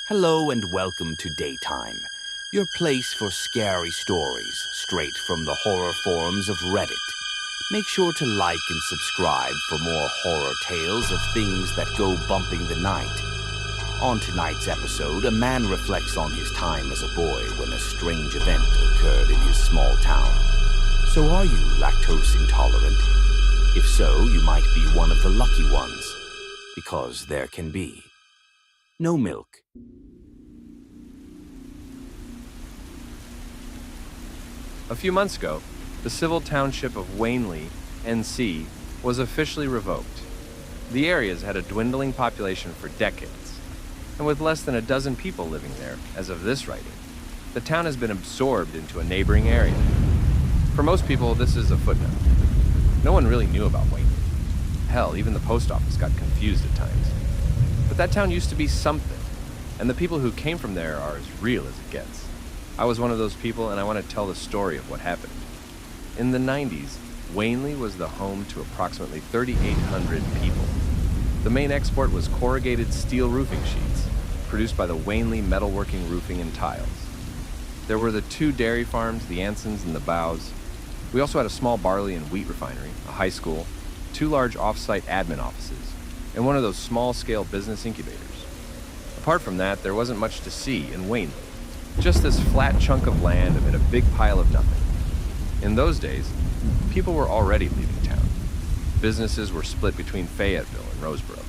Hello and welcome to Daytime, your place for scary stories straight from the horror forums of Reddit. Make sure to like and subscribe for more horror tales of things that go bumping the night. On tonight's episode, a man reflects on his time as a boy when a strange event occurred in his small town. So are you lactose intolerant? If so, you might be one of the lucky ones, because there can be no milk. A few months ago, the civil township of Wanley, NC, was officially revoked. The area's had a dwindling population for decades, and with less than a dozen people living there as of this writing, the town has been absorbed into a neighboring area. For most people, this is a footnote. No one really knew about Wanley. Hell, even the post office got confused at times. But that town used to be something, and the people who came from there are as real as it gets. I was one of those people, and I want to tell the story of what happened. In the 90s, Wanley was the home to approximately 3,800 people. The main export was corrugated steel roofing sheets, produced by the Wanley Metalworking Roofing and Tiles. There were the two dairy farms, the Ansons and the Bows. We also had a small barley and wheat refinery, a high school, two large off-site admin offices, and one of those small-scale business incubators. Apart from that, there wasn't much to see in Wanley. Just this flat chunk of land amid a big pile of nothing. In those days, people were already leaving town. Businesses were split between Fayetteville and Roseboro.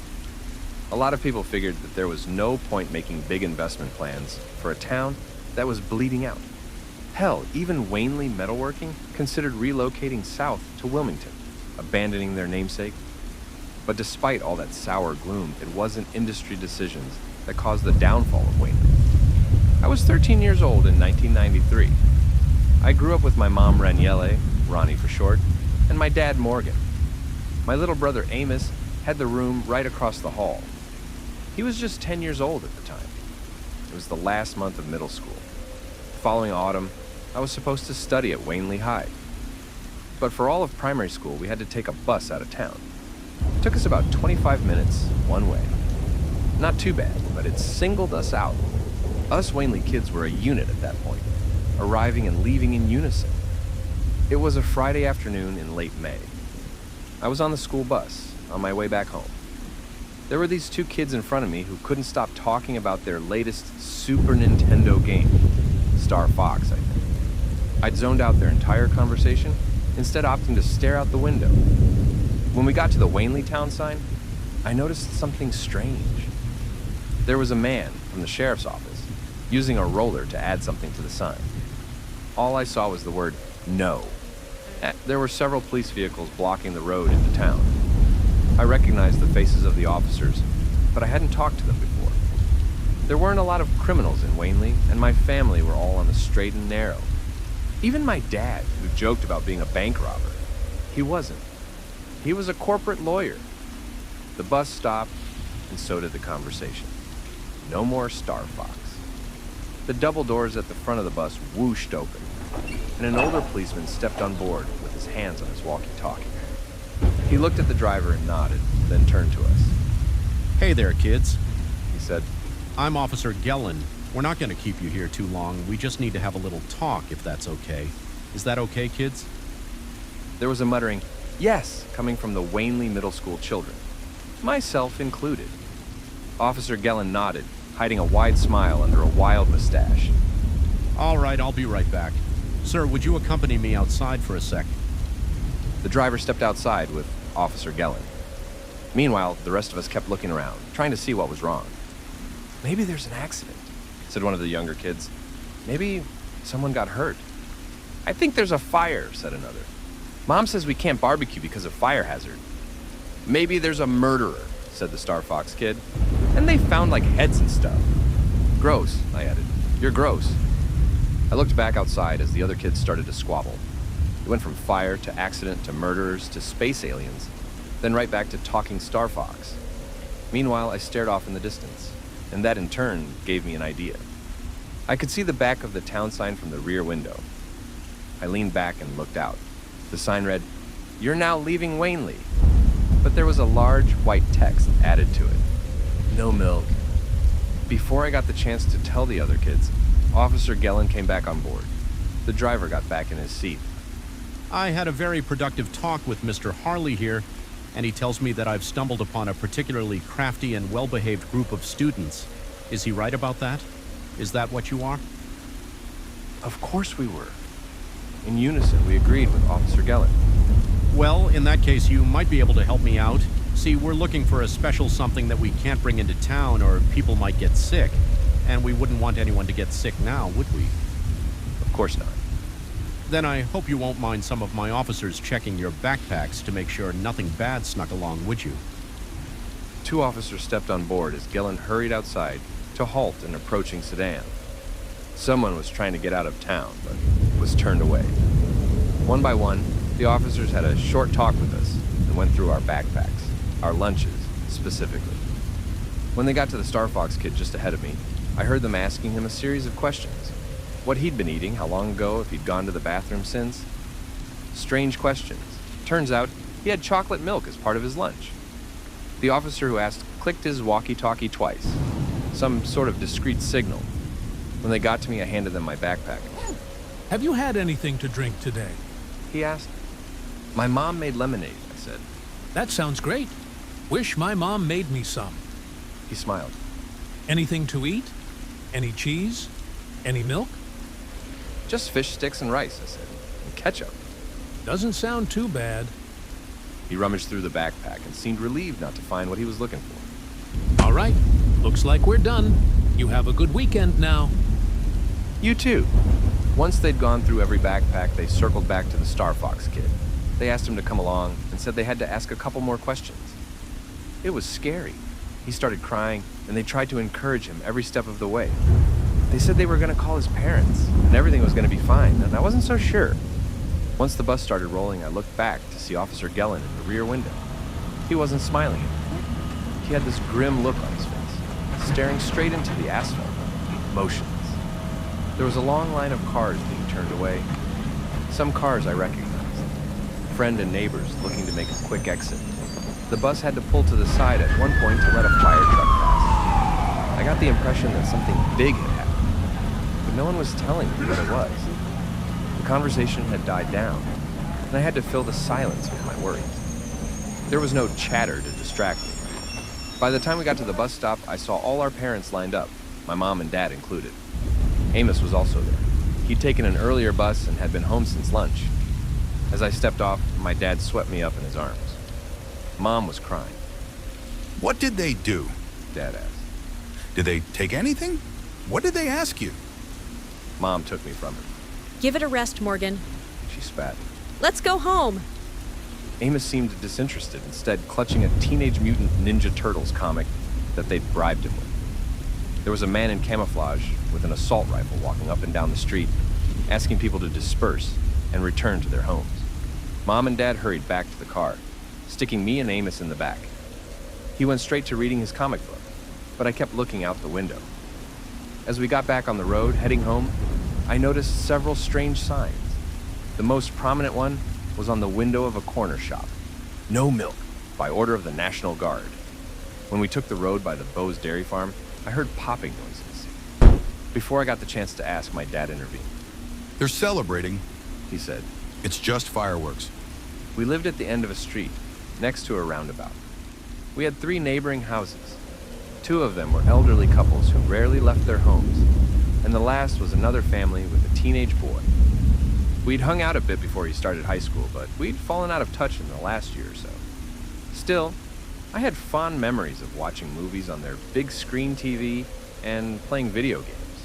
A lot of people figured that there was no point making big investment plans for a town that was bleeding out. Hell, even Wanley Metalworking considered relocating south to Wilmington, abandoning their namesake. But despite all that sour gloom, it wasn't industry decisions that caused the downfall of Wanley. I was 13 years old in 1993. I grew up with my mom Raniele, Ronnie for short, and my dad Morgan. My little brother Amos had the room right across the hall. He was just 10 years old at the time. It was the last month of middle school. The following autumn, I was supposed to study at Wanley High. But for all of primary school, we had to take a bus out of town. It took us about 25 minutes one way. Not too bad, but it singled us out. Us Wanley kids were a unit at that point, arriving and leaving in unison. It was a Friday afternoon in late May. I was on the school bus, on my way back home. There were these two kids in front of me who couldn't stop talking about their latest Super Nintendo game, Star Fox, I think. I'd zoned out their entire conversation, instead opting to stare out the window. When we got to the Wanley town sign, I noticed something strange. There was a man from the sheriff's office using a roller to add something to the sign. All I saw was the word "no." There were several police vehicles blocking the road into town. I recognized the faces of the officers, but I hadn't talked to them before. There weren't a lot of criminals in Wanley, and my family were all on the straight and narrow. Even my dad, who joked about being a bank robber, he wasn't. He was a corporate lawyer. The bus stopped, and so did the conversation. No more Star Fox. The double doors at the front of the bus whooshed open, and an older policeman stepped on board with his hands on his walkie-talkie. He looked at the driver and nodded, then turned to us. Hey there, kids, He said, I'm Officer Gellin. We're not going to keep you here too long. We just need to have a little talk, if that's okay. Is that okay, kids? There was a muttering, "Yes," coming from the Wanley Middle School children, myself included. Officer Gellin nodded, hiding a wide smile under a wild mustache. All right, I'll be right back. Sir, would you accompany me outside for a sec? The driver stepped outside with Officer Gellin. Meanwhile, the rest of us kept looking around, trying to see what was wrong. "Maybe there's an accident," said one of the younger kids. "Maybe someone got hurt." "I think there's a fire," said another. "Mom says we can't barbecue because of fire hazard." "Maybe there's a murderer," said the Star Fox kid. "And they found like heads and stuff." "Gross," I added. "You're gross." I looked back outside as the other kids started to squabble. It went from fire to accident to murderers to space aliens, then right back to talking Star Fox. Meanwhile, I stared off in the distance, and that in turn gave me an idea. I could see the back of the town sign from the rear window. I leaned back and looked out. The sign read, "You're now leaving Wanley," but there was a large white text added to it. "No milk." Before I got the chance to tell the other kids, Officer Gellin came back on board. The driver got back in his seat. I had a very productive talk with Mr. Harley here, and he tells me that I've stumbled upon a particularly crafty and well-behaved group of students. Is he right about that? Is that what you are? Of course we were. In unison, we agreed with Officer Gellin. Well, in that case, you might be able to help me out. See, we're looking for a special something that we can't bring into town or people might get sick. And we wouldn't want anyone to get sick now, would we? Of course not. Then I hope you won't mind some of my officers checking your backpacks to make sure nothing bad snuck along, would you? 2 officers stepped on board as Gellin hurried outside to halt an approaching sedan. Someone was trying to get out of town, but was turned away. One by one, the officers had a short talk with us and went through our backpacks, our lunches specifically. When they got to the Star Fox kid just ahead of me, I heard them asking him a series of questions. What he'd been eating, how long ago, if he'd gone to the bathroom since. Strange questions. Turns out, he had chocolate milk as part of his lunch. The officer who asked clicked his walkie-talkie twice, some sort of discreet signal. When they got to me, I handed them my backpack. Have you had anything to drink today? He asked. My mom made lemonade, I said. That sounds great. Wish my mom made me some. He smiled. Anything to eat? Any cheese? Any milk? Just fish sticks and rice, I said, and ketchup. Doesn't sound too bad. He rummaged through the backpack and seemed relieved not to find what he was looking for. All right, looks like we're done. You have a good weekend now. You too. Once they'd gone through every backpack, they circled back to the Star Fox kid. They asked him to come along and said they had to ask a couple more questions. It was scary. He started crying, and they tried to encourage him every step of the way. They said they were going to call his parents, and everything was going to be fine, and I wasn't so sure. Once the bus started rolling, I looked back to see Officer Gellin in the rear window. He wasn't smiling at me. He had this grim look on his face, staring straight into the asphalt, motionless. There was a long line of cars being turned away. Some cars I recognized. Friend and neighbors looking to make a quick exit. The bus had to pull to the side at one point to let a fire truck pass. I got the impression that something big had happened, but no one was telling me what it was. The conversation had died down, and I had to fill the silence with my worries. There was no chatter to distract me. By the time we got to the bus stop, I saw all our parents lined up, my mom and dad included. Amos was also there. He'd taken an earlier bus and had been home since lunch. As I stepped off, my dad swept me up in his arms. Mom was crying. What did they do? Dad asked. Did they take anything? What did they ask you? Mom took me from him. Give it a rest, Morgan. She spat. Let's go home. Amos seemed disinterested, instead clutching a Teenage Mutant Ninja Turtles comic that they'd bribed him with. There was a man in camouflage with an assault rifle walking up and down the street, asking people to disperse and return to their homes. Mom and Dad hurried back to the car, sticking me and Amos in the back. He went straight to reading his comic book, but I kept looking out the window. As we got back on the road, heading home, I noticed several strange signs. The most prominent one was on the window of a corner shop. No milk, by order of the National Guard. When we took the road by the Bo's dairy farm, I heard popping noises. Before I got the chance to ask, my dad intervened. They're celebrating, He said. It's just fireworks. We lived at the end of a street, next to a roundabout. We had 3 neighboring houses. 2 of them were elderly couples who rarely left their homes, and the last was another family with a teenage boy. We'd hung out a bit before he started high school, but we'd fallen out of touch in the last year or so. Still, I had fond memories of watching movies on their big screen TV and playing video games.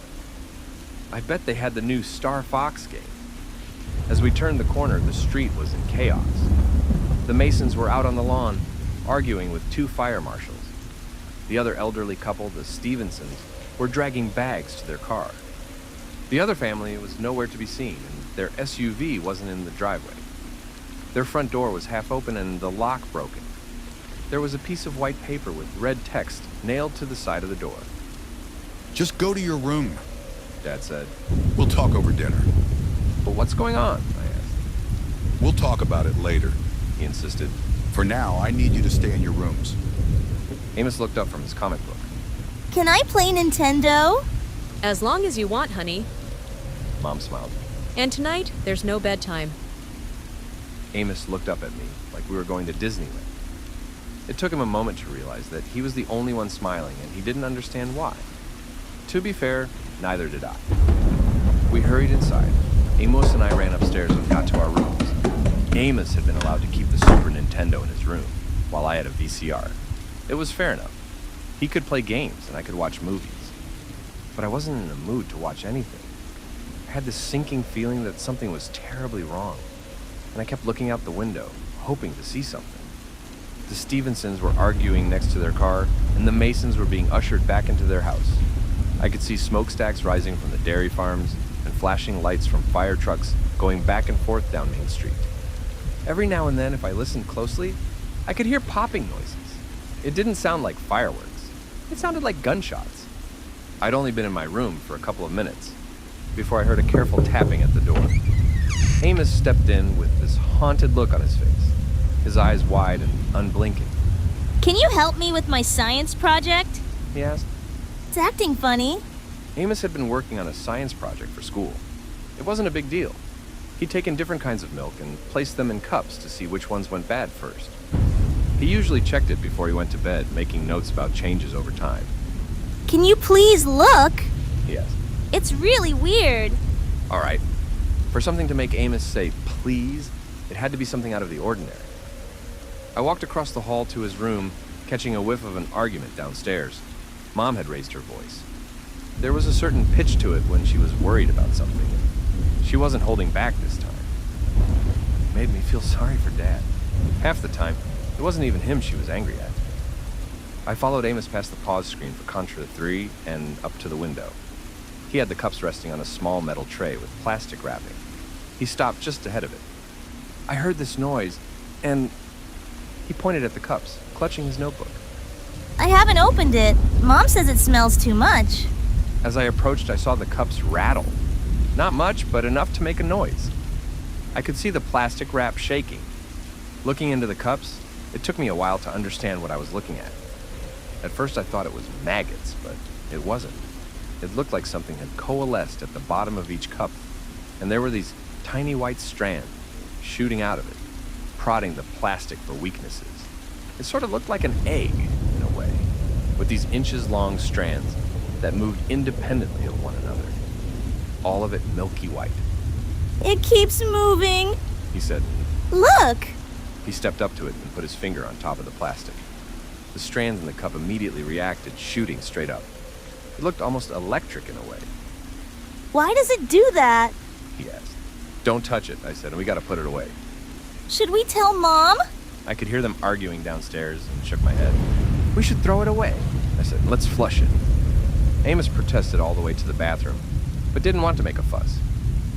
I bet they had the new Star Fox game. As we turned the corner, the street was in chaos. The Masons were out on the lawn, arguing with 2 fire marshals. The other elderly couple, the Stevensons, were dragging bags to their car. The other family was nowhere to be seen, and their SUV wasn't in the driveway. Their front door was half open and the lock broken. There was a piece of white paper with red text nailed to the side of the door. Just go to your room, Dad said. we'll talk over dinner. But what's going on? I asked. We'll talk about it later. He insisted. For now, I need you to stay in your rooms. Amos looked up from his comic book. Can I play Nintendo? As long as you want, honey. Mom smiled. And tonight, there's no bedtime. Amos looked up at me like we were going to Disneyland. It took him a moment to realize that he was the only one smiling and he didn't understand why. To be fair, neither did I. We hurried inside. Amos and I ran upstairs and got to our rooms. Amos had been allowed to keep the Super Nintendo in his room, while I had a VCR. It was fair enough. He could play games and I could watch movies. But I wasn't in the mood to watch anything. I had this sinking feeling that something was terribly wrong. And I kept looking out the window, hoping to see something. The Stevensons were arguing next to their car, and the Masons were being ushered back into their house. I could see smokestacks rising from the dairy farms and flashing lights from fire trucks going back and forth down Main Street. Every now and then, if I listened closely, I could hear popping noises. It didn't sound like fireworks. It sounded like gunshots. I'd only been in my room for a couple of minutes before I heard a careful tapping at the door. Amos stepped in with this haunted look on his face, his eyes wide and unblinking. Can you help me with my science project? He asked. It's acting funny. Amos had been working on a science project for school. It wasn't a big deal. He'd taken different kinds of milk and placed them in cups to see which ones went bad first. He usually checked it before he went to bed, making notes about changes over time. Can you please look? He asked. It's really weird. All right. For something to make Amos say, please, it had to be something out of the ordinary. I walked across the hall to his room, catching a whiff of an argument downstairs. Mom had raised her voice. There was a certain pitch to it when she was worried about something. She wasn't holding back this time. It made me feel sorry for Dad. Half the time, it wasn't even him she was angry at. I followed Amos past the pause screen for Contra 3 and up to the window. He had the cups resting on a small metal tray with plastic wrapping. He stopped just ahead of it. I heard this noise, and he pointed at the cups, clutching his notebook. I haven't opened it. Mom says it smells too much. As I approached, I saw the cups rattle. Not much, but enough to make a noise. I could see the plastic wrap shaking. Looking into the cups, it took me a while to understand what I was looking at. At first I thought it was maggots, but it wasn't. It looked like something had coalesced at the bottom of each cup, and there were these tiny white strands shooting out of it, prodding the plastic for weaknesses. It sort of looked like an egg, in a way, with these inches-long strands that moved independently of one another. All of it milky white. It keeps moving. He said. Look! He stepped up to it and put his finger on top of the plastic. The strands in the cup immediately reacted, shooting straight up. It looked almost electric in a way. Why does it do that? He asked. Don't touch it, I said, and we gotta put it away. Should we tell Mom? I could hear them arguing downstairs and shook my head. We should throw it away, I said. Let's flush it. Amos protested all the way to the bathroom, but didn't want to make a fuss.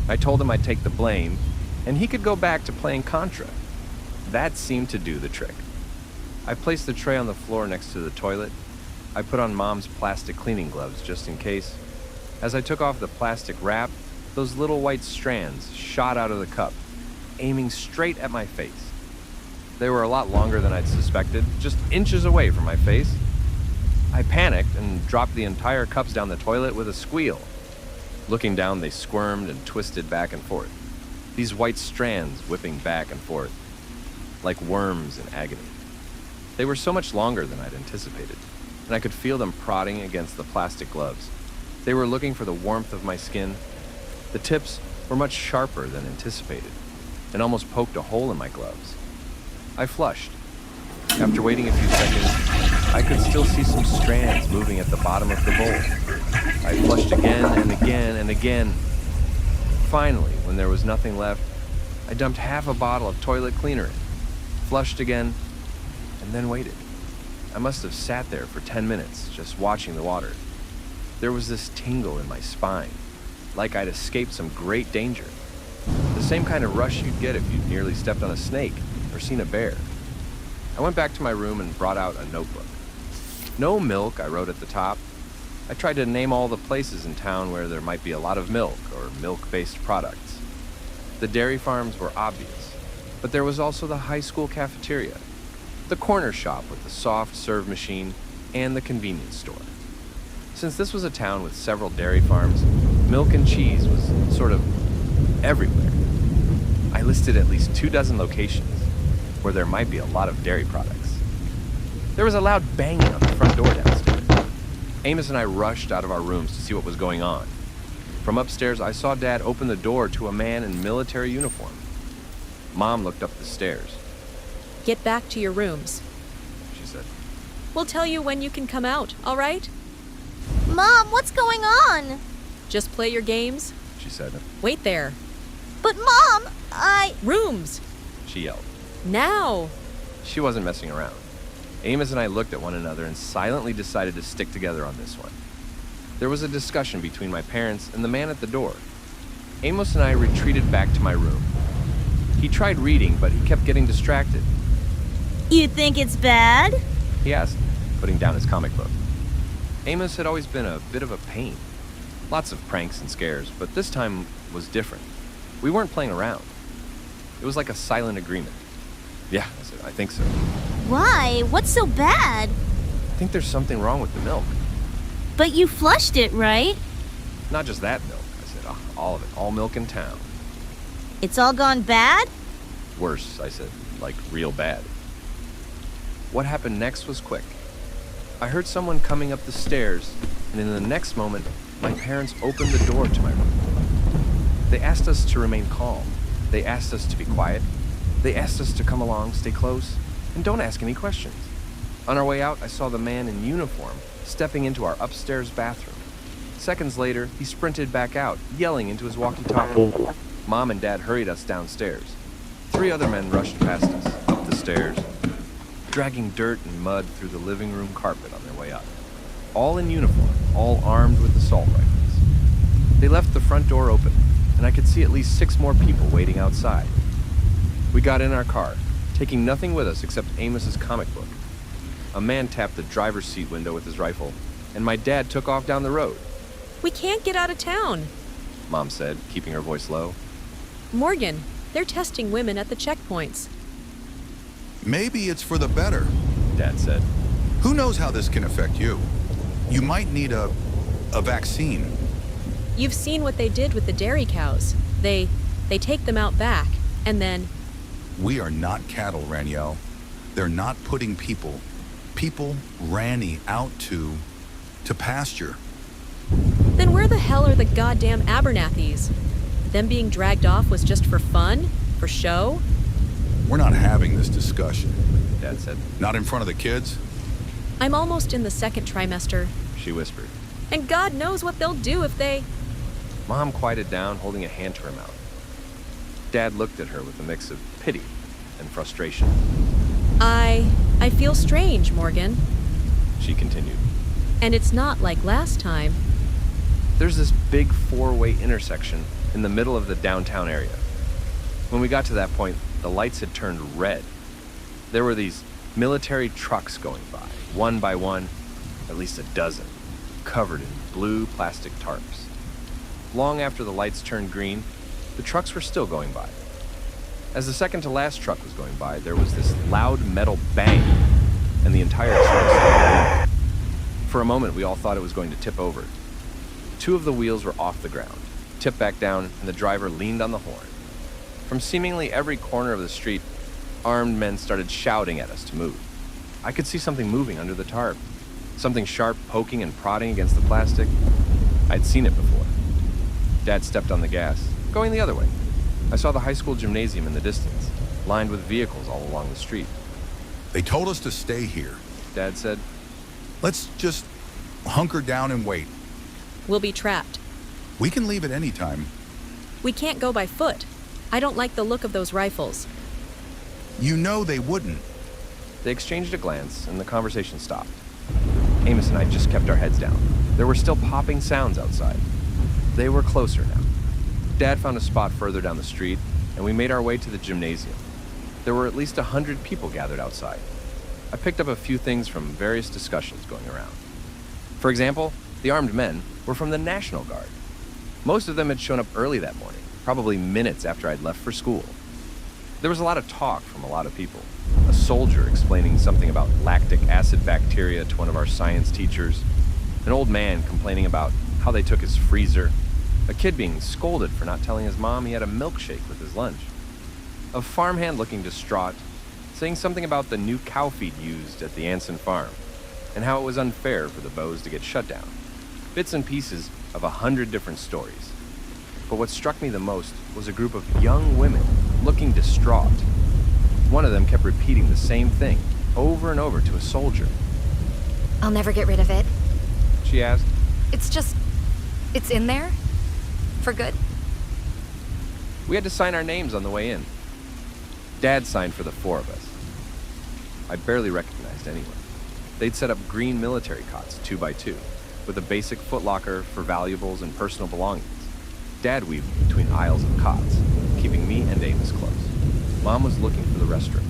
I told him I'd take the blame, and he could go back to playing Contra. That seemed to do the trick. I placed the tray on the floor next to the toilet. I put on Mom's plastic cleaning gloves just in case. As I took off the plastic wrap, those little white strands shot out of the cup, aiming straight at my face. They were a lot longer than I'd suspected, just inches away from my face. I panicked and dropped the entire cups down the toilet with a squeal. Looking down, they squirmed and twisted back and forth, these white strands whipping back and forth, like worms in agony. They were so much longer than I'd anticipated, and I could feel them prodding against the plastic gloves. They were looking for the warmth of my skin. The tips were much sharper than anticipated, and almost poked a hole in my gloves. I flushed. After waiting a few seconds, I could still see some strands moving at the bottom of the bowl. I flushed again and again and again. Finally, when there was nothing left, I dumped half a bottle of toilet cleaner in, flushed again, and then waited. I must have sat there for 10 minutes, just watching the water. There was this tingle in my spine, like I'd escaped some great danger. The same kind of rush you'd get if you'd nearly stepped on a snake or seen a bear. I went back to my room and brought out a notebook. No milk, I wrote at the top. I tried to name all the places in town where there might be a lot of milk or milk-based products. The dairy farms were obvious, but there was also the high school cafeteria, the corner shop with the soft serve machine, and the convenience store. Since this was a town with several dairy farms, milk and cheese was sort of everywhere. I listed at least 24 locations where there might be a lot of dairy products. There was a loud banging on the front door downstairs. Amos and I rushed out of our rooms to see what was going on. From upstairs, I saw Dad open the door to a man in military uniform. Mom looked up the stairs. Get back to your rooms. She said, We'll tell you when you can come out, all right? Mom, what's going on? Just play your games. she said. Wait there. But Mom, Rooms! She yelled. Now! She wasn't messing around. Amos and I looked at one another and silently decided to stick together on this one. There was a discussion between my parents and the man at the door. Amos and I retreated back to my room. He tried reading, but he kept getting distracted. You think it's bad? He asked, putting down his comic book. Amos had always been a bit of a pain. Lots of pranks and scares, but this time was different. We weren't playing around. It was like a silent agreement. Yeah, I said, I think so. Why? What's so bad? I think there's something wrong with the milk. But you flushed it, right? Not just that milk, I said, all of it, all milk in town. It's all gone bad? Worse, I said, like real bad. What happened next was quick. I heard someone coming up the stairs, and in the next moment, my parents opened the door to my room. They asked us to remain calm. They asked us to be quiet. They asked us to come along, stay close, and don't ask any questions. On our way out, I saw the man in uniform stepping into our upstairs bathroom. Seconds later, he sprinted back out, yelling into his walkie-talkie. Mom and Dad hurried us downstairs. 3 other men rushed past us, up the stairs, dragging dirt and mud through the living room carpet on their way up. All in uniform, all armed with assault rifles. They left the front door open, and I could see at least 6 more people waiting outside. We got in our car, taking nothing with us except Amos's comic book. A man tapped the driver's seat window with his rifle, and my dad took off down the road. We can't get out of town. Mom said, keeping her voice low. Morgan, they're testing women at the checkpoints. Maybe it's for the better. Dad said. Who knows how this can affect you? You might need a vaccine. You've seen what they did with the dairy cows. They take them out back, and then... We are not cattle, Raniel. They're not putting people Ranny out to pasture. Then where the hell are the goddamn Abernathys? Them being dragged off was just for fun? For show? We're not having this discussion. Dad said. Not in front of the kids? I'm almost in the 2nd trimester. She whispered. And God knows what they'll do if they... Mom quieted down, holding a hand to her mouth. Dad looked at her with a mix of pity and frustration. I feel strange, Morgan. She continued. And it's not like last time. There's this big 4-way intersection in the middle of the downtown area. When we got to that point, the lights had turned red. There were these military trucks going by one, at least a dozen, covered in blue plastic tarps. Long after the lights turned green, the trucks were still going by. As the second to last truck was going by, there was this loud metal bang, and the entire truck started. For a moment, we all thought it was going to tip over. 2 of the wheels were off the ground, tipped back down, and the driver leaned on the horn. From seemingly every corner of the street, armed men started shouting at us to move. I could see something moving under the tarp, something sharp poking and prodding against the plastic. I'd seen it before. Dad stepped on the gas, going the other way. I saw the high school gymnasium in the distance, lined with vehicles all along the street. They told us to stay here. Dad said. Let's just hunker down and wait. We'll be trapped. We can leave at any time. We can't go by foot. I don't like the look of those rifles. You know they wouldn't. They exchanged a glance, and the conversation stopped. Amos and I just kept our heads down. There were still popping sounds outside. They were closer now. Dad found a spot further down the street, and we made our way to the gymnasium. There were at least 100 people gathered outside. I picked up a few things from various discussions going around. For example, the armed men were from the National Guard. Most of them had shown up early that morning, probably minutes after I'd left for school. There was a lot of talk from a lot of people. A soldier explaining something about lactic acid bacteria to one of our science teachers. An old man complaining about how they took his freezer. A kid being scolded for not telling his mom he had a milkshake with his lunch. A farmhand looking distraught, saying something about the new cow feed used at the Anson farm, and how it was unfair for the Bows to get shut down. Bits and pieces of 100 different stories. But what struck me the most was a group of young women looking distraught. One of them kept repeating the same thing over and over to a soldier. I'll never get rid of it. She asked. It's in there? For good? We had to sign our names on the way in. Dad signed for the 4 of us. I barely recognized anyone. They'd set up green military cots, 2 by 2, with a basic footlocker for valuables and personal belongings. Dad weaved between aisles of cots, keeping me and Amos close. Mom was looking for the restroom.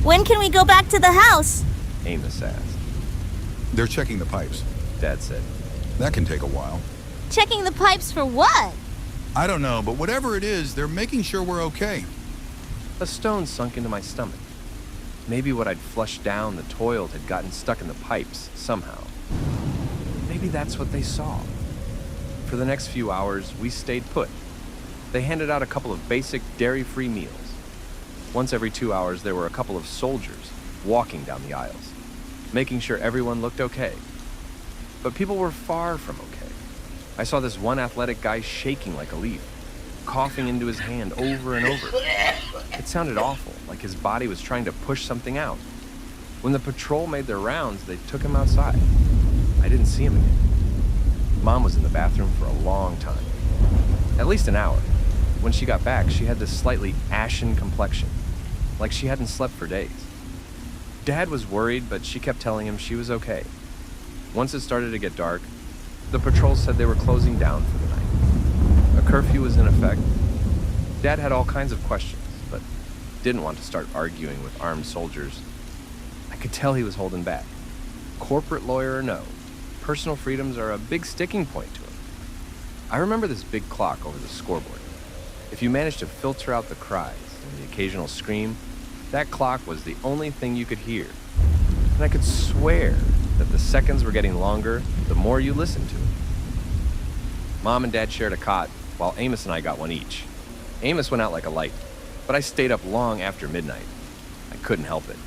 When can we go back to the house? Amos asked. They're checking the pipes. Dad said. That can take a while. Checking the pipes for what? I don't know, but whatever it is, they're making sure we're okay. A stone sunk into my stomach. Maybe what I'd flushed down the toilet had gotten stuck in the pipes somehow. Maybe that's what they saw. For the next few hours, we stayed put. They handed out a couple of basic dairy-free meals. Once every 2 hours, there were a couple of soldiers walking down the aisles, making sure everyone looked okay. But people were far from okay. I saw this one athletic guy shaking like a leaf, coughing into his hand over and over. It sounded awful, like his body was trying to push something out. When the patrol made their rounds, they took him outside. I didn't see him again. Mom was in the bathroom for a long time, at least an hour. When she got back, she had this slightly ashen complexion, like she hadn't slept for days. Dad was worried, but she kept telling him she was okay. Once it started to get dark, the patrol said they were closing down for the night. A curfew was in effect. Dad had all kinds of questions, but didn't want to start arguing with armed soldiers. I could tell he was holding back. Corporate lawyer or no, personal freedoms are a big sticking point to him. I remember this big clock over the scoreboard. If you managed to filter out the cries and the occasional scream, that clock was the only thing you could hear. And I could swear that the seconds were getting longer the more you listened to it. Mom and Dad shared a cot, while Amos and I got one each. Amos went out like a light, but I stayed up long after midnight. I couldn't help it.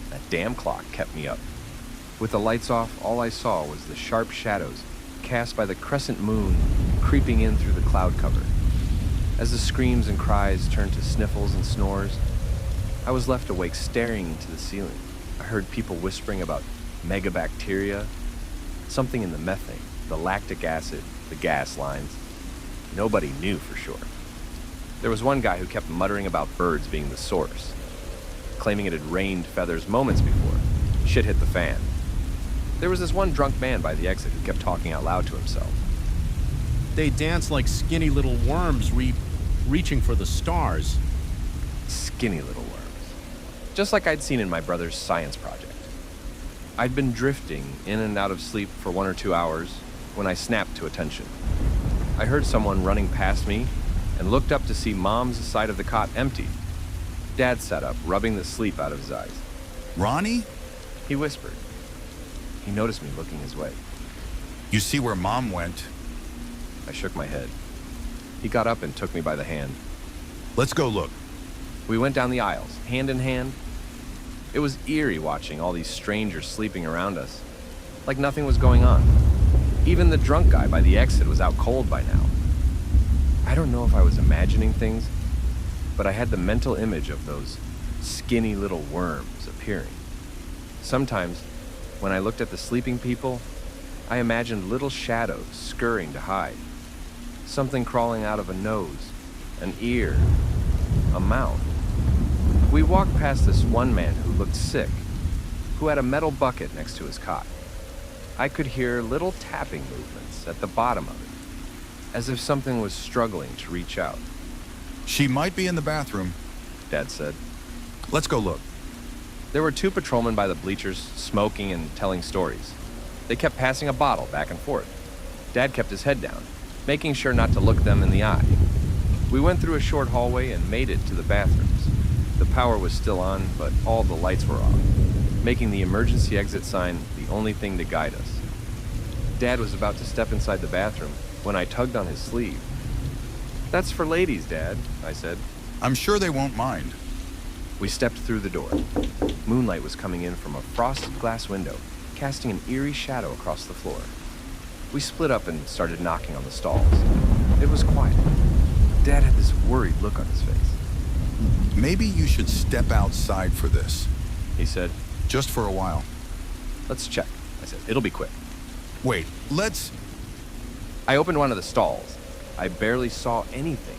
That damn clock kept me up. With the lights off, all I saw was the sharp shadows cast by the crescent moon creeping in through the cloud cover. As the screams and cries turned to sniffles and snores, I was left awake staring into the ceiling. I heard people whispering about megabacteria, something in the methane, the lactic acid, the gas lines. Nobody knew for sure. There was one guy who kept muttering about birds being the source, claiming it had rained feathers moments before shit hit the fan. There was this one drunk man by the exit who kept talking out loud to himself. They dance like skinny little worms reaching for the stars. Skinny little worms. Just like I'd seen in my brother's science project. I'd been drifting in and out of sleep for 1 or 2 hours when I snapped to attention. I heard someone running past me and looked up to see Mom's side of the cot empty. Dad sat up, rubbing the sleep out of his eyes. Ronnie? He whispered. He noticed me looking his way. You see where Mom went? I shook my head. He got up and took me by the hand. Let's go look. We went down the aisles, hand in hand. It was eerie watching all these strangers sleeping around us, like nothing was going on. Even the drunk guy by the exit was out cold by now. I don't know if I was imagining things, but I had the mental image of those skinny little worms appearing. Sometimes, when I looked at the sleeping people, I imagined little shadows scurrying to hide. Something crawling out of a nose, an ear, a mouth. We walked past this one man who looked sick, who had a metal bucket next to his cot. I could hear little tapping movements at the bottom of it, as if something was struggling to reach out. She might be in the bathroom, Dad said. Let's go look. There were 2 patrolmen by the bleachers, smoking and telling stories. They kept passing a bottle back and forth. Dad kept his head down, making sure not to look them in the eye. We went through a short hallway and made it to the bathrooms. The power was still on, but all the lights were off, making the emergency exit sign the only thing to guide us. Dad was about to step inside the bathroom when I tugged on his sleeve. "That's for ladies, Dad," I said. I'm sure they won't mind. We stepped through the door. Moonlight was coming in from a frosted glass window, casting an eerie shadow across the floor. We split up and started knocking on the stalls. It was quiet. Dad had this worried look on his face. Maybe you should step outside for this, He said, just for a while. "Let's check," I said. "It'll be quick." Wait, let's... I opened one of the stalls. I barely saw anything.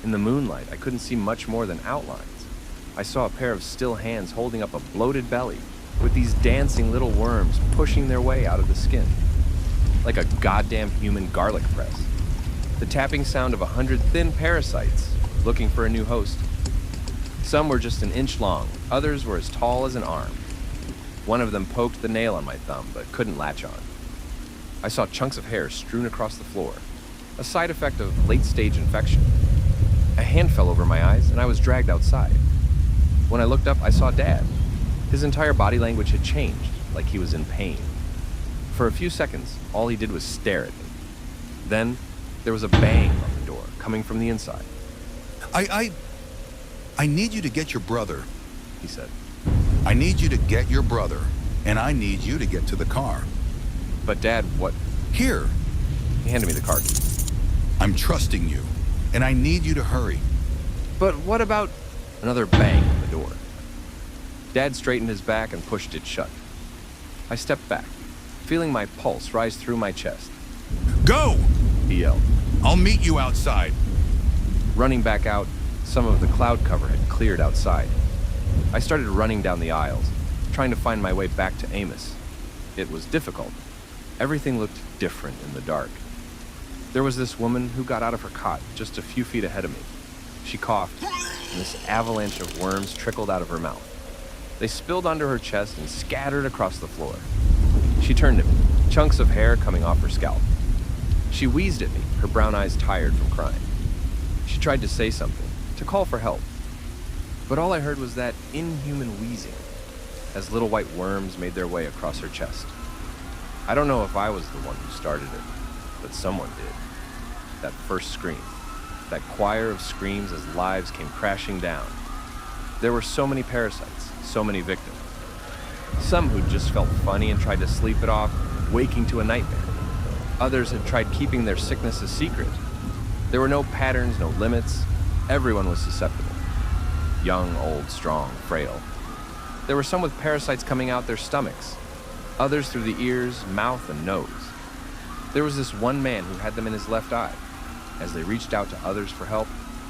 In the moonlight, I couldn't see much more than outlines. I saw a pair of still hands holding up a bloated belly with these dancing little worms pushing their way out of the skin. Like a goddamn human garlic press. The tapping sound of 100 thin parasites looking for a new host. Some were just an inch long, others were as tall as an arm. One of them poked the nail on my thumb, but couldn't latch on. I saw chunks of hair strewn across the floor, a side effect of late-stage infection. A hand fell over my eyes, and I was dragged outside. When I looked up, I saw Dad. His entire body language had changed, like he was in pain. For a few seconds, all he did was stare at me. Then, there was a bang on the door, coming from the inside. I need you to get your brother. He said. I need you to get your brother, and I need you to get to the car. "But Dad, what?" Here, He handed me the car key. I'm trusting you, and I need you to hurry. "But what about—" Another bang on the door. Dad straightened his back and pushed it shut. I stepped back, feeling my pulse rise through my chest. Go! He yelled. I'll meet you outside. Running back out, some of the cloud cover had cleared outside. I started running down the aisles, trying to find my way back to Amos. It was difficult. Everything looked different in the dark. There was this woman who got out of her cot just a few feet ahead of me. She coughed, and this avalanche of worms trickled out of her mouth. They spilled onto her chest and scattered across the floor. She turned to me, chunks of hair coming off her scalp. She wheezed at me, her brown eyes tired from crying. She tried to say something, to call for help. But all I heard was that inhuman wheezing, as little white worms made their way across her chest. I don't know if I was the one who started it, but someone did. That first scream, that choir of screams as lives came crashing down. There were so many parasites, so many victims. Some who'd just felt funny and tried to sleep it off, waking to a nightmare. Others had tried keeping their sickness a secret. There were no patterns, no limits. Everyone was susceptible. Young, old, strong, frail. There were some with parasites coming out their stomachs, others through the ears, mouth, and nose. There was this one man who had them in his left eye. As they reached out to others for help,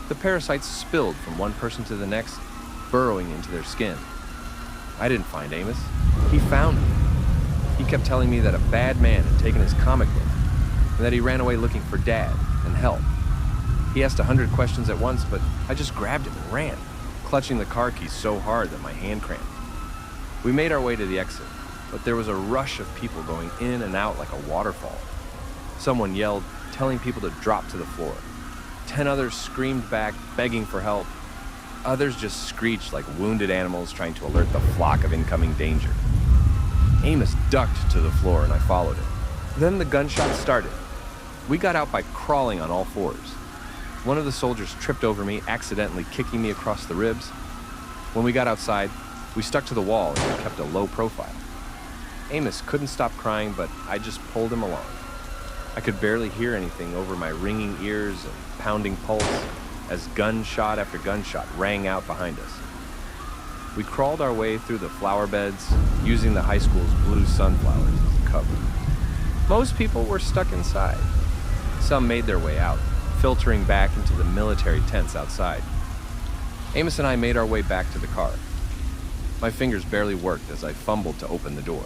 the parasites spilled from one person to the next, burrowing into their skin. I didn't find Amos. He found me. He kept telling me that a bad man had taken his comic book, and that he ran away looking for Dad and help. He asked 100 questions at once, but I just grabbed him and ran, clutching the car keys so hard that my hand cramped. We made our way to the exit, but there was a rush of people going in and out like a waterfall. Someone yelled, telling people to drop to the floor. 10 others screamed back, begging for help. Others just screeched like wounded animals trying to alert the flock of incoming danger. Amos ducked to the floor and I followed him. Then the gunshots started. We got out by crawling on all fours. One of the soldiers tripped over me, accidentally kicking me across the ribs. When we got outside, we stuck to the wall and kept a low profile. Amos couldn't stop crying, but I just pulled him along. I could barely hear anything over my ringing ears and pounding pulse as gunshot after gunshot rang out behind us. We crawled our way through the flower beds, using the high school's blue sunflowers as a cover. Most people were stuck inside. Some made their way out, filtering back into the military tents outside. Amos and I made our way back to the car. My fingers barely worked as I fumbled to open the door.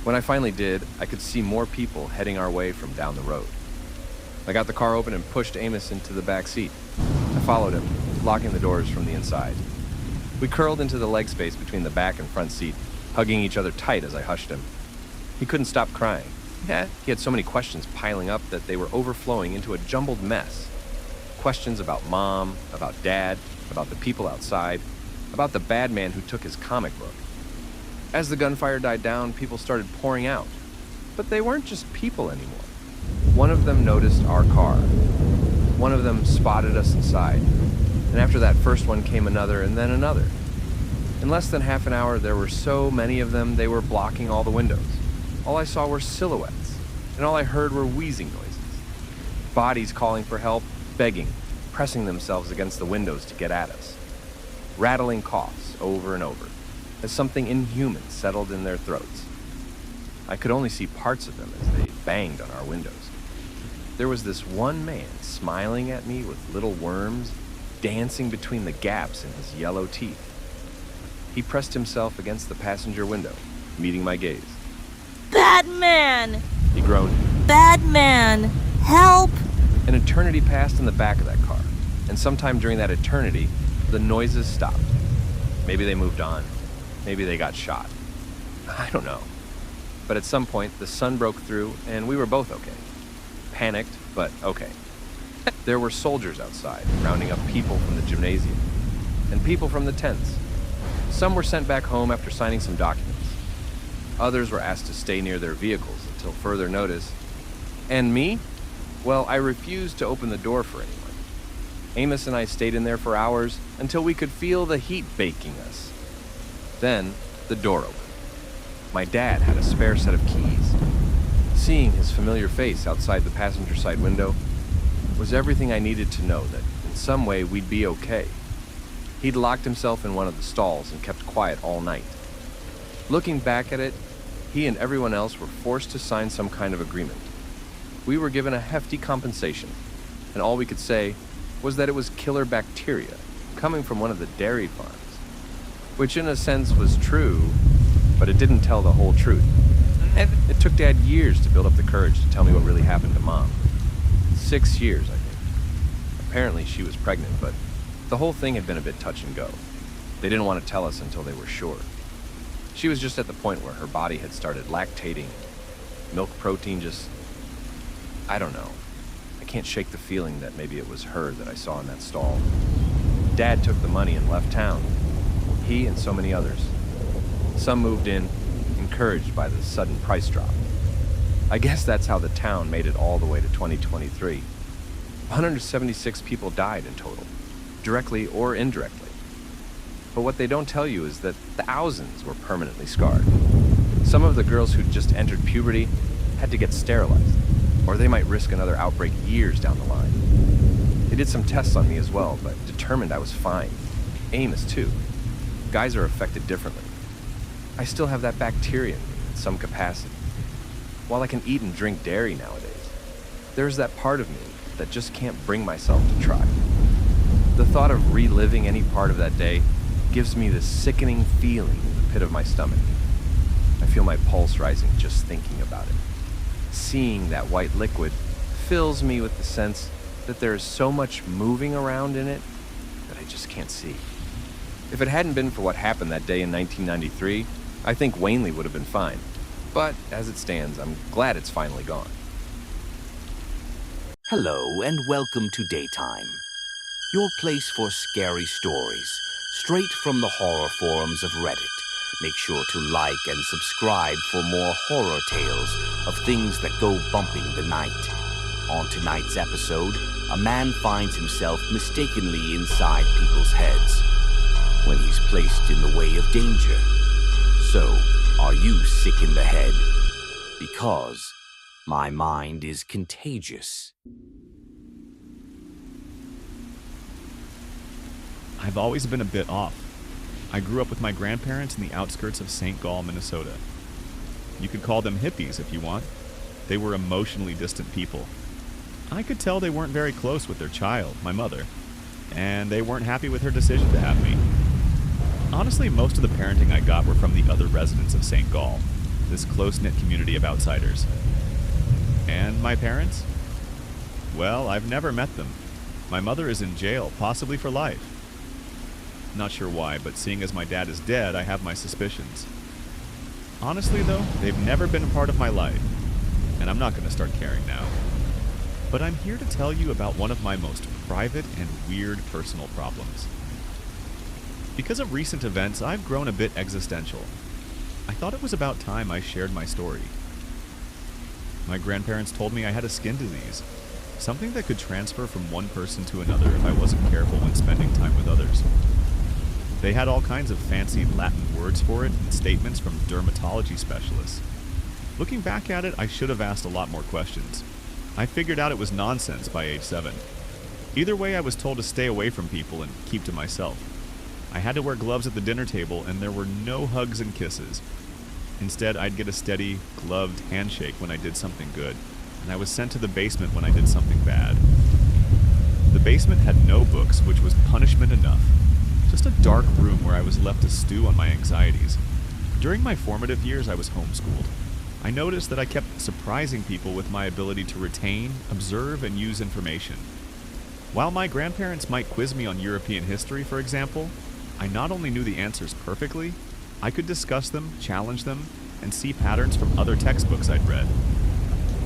When I finally did, I could see more people heading our way from down the road. I got the car open and pushed Amos into the back seat. I followed him, locking the doors from the inside. We curled into the leg space between the back and front seat, hugging each other tight as I hushed him. He couldn't stop crying. He had so many questions piling up that they were overflowing into a jumbled mess. Questions about Mom, about Dad, about the people outside, about the bad man who took his comic book. As the gunfire died down, people started pouring out. But they weren't just people anymore. One of them noticed our car. One of them spotted us inside. And after that first one came another and then another. In less than half an hour, there were so many of them, they were blocking all the windows. All I saw were silhouettes, and all I heard were wheezing noises. Bodies calling for help, begging, pressing themselves against the windows to get at us. Rattling coughs over and over, as something inhuman settled in their throats. I could only see parts of them as they banged on our windows. There was this one man smiling at me with little worms dancing between the gaps in his yellow teeth. He pressed himself against the passenger window, meeting my gaze. Batman! He groaned. Batman! Help! An eternity passed in the back of that car, and sometime during that eternity, the noises stopped. Maybe they moved on. Maybe they got shot. I don't know. But at some point, the sun broke through, and we were both okay. Panicked, but okay. There were soldiers outside, rounding up people from the gymnasium, and people from the tents. Some were sent back home after signing some documents. Others were asked to stay near their vehicles until further notice. And me? Well, I refused to open the door for anyone. Amos and I stayed in there for hours until we could feel the heat baking us. Then, the door opened. My dad had a spare set of keys. Seeing his familiar face outside the passenger side window was everything I needed to know that in some way we'd be okay. He'd locked himself in one of the stalls and kept quiet all night. Looking back at it, he and everyone else were forced to sign some kind of agreement. We were given a hefty compensation, and all we could say was that it was killer bacteria coming from one of the dairy farms, which in a sense was true, but it didn't tell the whole truth. And it took Dad years to build up the courage to tell me what really happened to Mom. 6 years, I think. Apparently she was pregnant, but the whole thing had been a bit touch and go. They didn't want to tell us until they were sure. She was just at the point where her body had started lactating. Milk protein just... I don't know. I can't shake the feeling that maybe it was her that I saw in that stall. Dad took the money and left town. He and so many others. Some moved in, encouraged by the sudden price drop. I guess that's how the town made it all the way to 2023. 176 people died in total, directly or indirectly. But what they don't tell you is that thousands were permanently scarred. Some of the girls who'd just entered puberty had to get sterilized, or they might risk another outbreak years down the line. They did some tests on me as well, but determined I was fine. Amos, too. Guys are affected differently. I still have that bacteria in me in some capacity. While I can eat and drink dairy nowadays, there's that part of me that just can't bring myself to try. The thought of reliving any part of that day gives me this sickening feeling in the pit of my stomach. I feel my pulse rising just thinking about it. Seeing that white liquid fills me with the sense that there is so much moving around in it that I just can't see. If it hadn't been for what happened that day in 1993, I think Wanley would have been fine. But as it stands, I'm glad it's finally gone. Hello and welcome to Daytime, your place for scary stories, straight from the horror forums of Reddit. Make sure to like and subscribe for more horror tales of things that go bumping the night. On tonight's episode, a man finds himself mistakenly inside people's heads when he's placed in the way of danger. So, are you sick in the head? Because my mind is contagious. I've always been a bit off. I grew up with my grandparents in the outskirts of St. Gall, Minnesota. You could call them hippies if you want. They were emotionally distant people. I could tell they weren't very close with their child, my mother, and they weren't happy with her decision to have me. Honestly, most of the parenting I got were from the other residents of St. Gall, this close-knit community of outsiders. And my parents? Well, I've never met them. My mother is in jail, possibly for life. Not sure why, but seeing as my dad is dead, I have my suspicions. Honestly, though, they've never been a part of my life, and I'm not going to start caring now. But I'm here to tell you about one of my most private and weird personal problems. Because of recent events, I've grown a bit existential. I thought it was about time I shared my story. My grandparents told me I had a skin disease, something that could transfer from one person to another if I wasn't careful when spending time with others. They had all kinds of fancy Latin words for it and statements from dermatology specialists. Looking back at it, I should have asked a lot more questions. I figured out it was nonsense by age 7. Either way, I was told to stay away from people and keep to myself. I had to wear gloves at the dinner table, and there were no hugs and kisses. Instead, I'd get a steady, gloved handshake when I did something good, and I was sent to the basement when I did something bad. The basement had no books, which was punishment enough. Just a dark room where I was left to stew on my anxieties. During my formative years, I was homeschooled. I noticed that I kept surprising people with my ability to retain, observe, and use information. While my grandparents might quiz me on European history, for example, I not only knew the answers perfectly, I could discuss them, challenge them, and see patterns from other textbooks I'd read.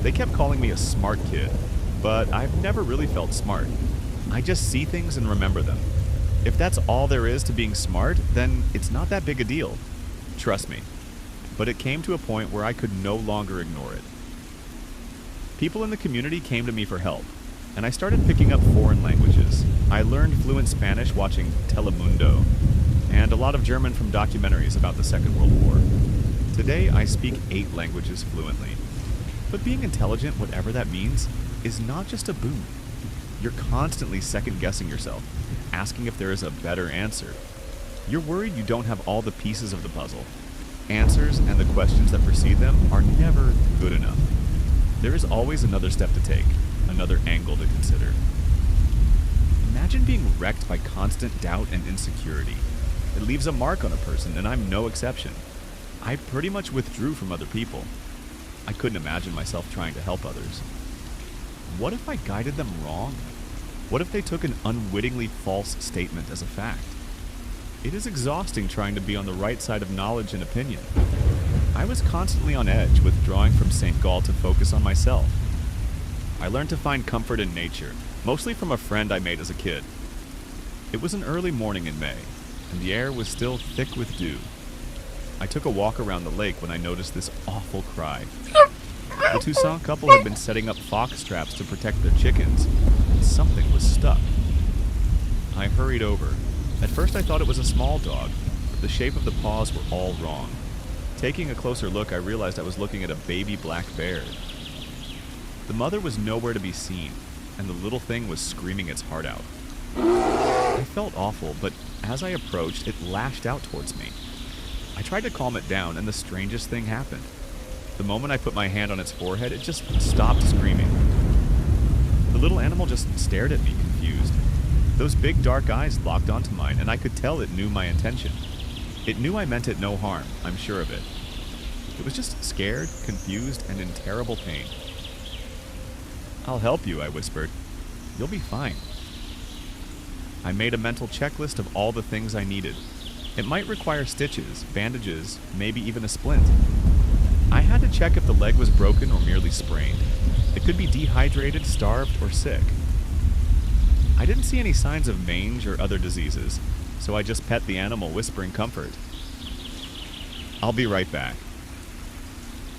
They kept calling me a smart kid, but I've never really felt smart. I just see things and remember them. If that's all there is to being smart, then it's not that big a deal. Trust me. But it came to a point where I could no longer ignore it. People in the community came to me for help, and I started picking up foreign languages. I learned fluent Spanish watching Telemundo, and a lot of German from documentaries about the Second World War. Today, I speak 8 languages fluently. But being intelligent, whatever that means, is not just a boon. You're constantly second-guessing yourself, asking if there is a better answer. You're worried you don't have all the pieces of the puzzle. Answers and the questions that precede them are never good enough. There is always another step to take, another angle to consider. Imagine being wrecked by constant doubt and insecurity. It leaves a mark on a person, and I'm no exception. I pretty much withdrew from other people. I couldn't imagine myself trying to help others. What if I guided them wrong? What if they took an unwittingly false statement as a fact? It is exhausting trying to be on the right side of knowledge and opinion. I was constantly on edge, withdrawing from St. Gall to focus on myself. I learned to find comfort in nature, mostly from a friend I made as a kid. It was an early morning in May, and the air was still thick with dew. I took a walk around the lake when I noticed this awful cry. The Toussaint couple had been setting up fox traps to protect their chickens, and something was stuck. I hurried over. At first I thought it was a small dog, but the shape of the paws were all wrong. Taking a closer look, I realized I was looking at a baby black bear. The mother was nowhere to be seen, and the little thing was screaming its heart out. I felt awful, but as I approached, it lashed out towards me. I tried to calm it down, and the strangest thing happened. The moment I put my hand on its forehead, it just stopped screaming. The little animal just stared at me, confused. Those big dark eyes locked onto mine, and I could tell it knew my intention. It knew I meant it no harm, I'm sure of it. It was just scared, confused, and in terrible pain. "I'll help you," I whispered. "You'll be fine." I made a mental checklist of all the things I needed. It might require stitches, bandages, maybe even a splint. I had to check if the leg was broken or merely sprained. It could be dehydrated, starved, or sick. I didn't see any signs of mange or other diseases, so I just pet the animal, whispering comfort. "I'll be right back."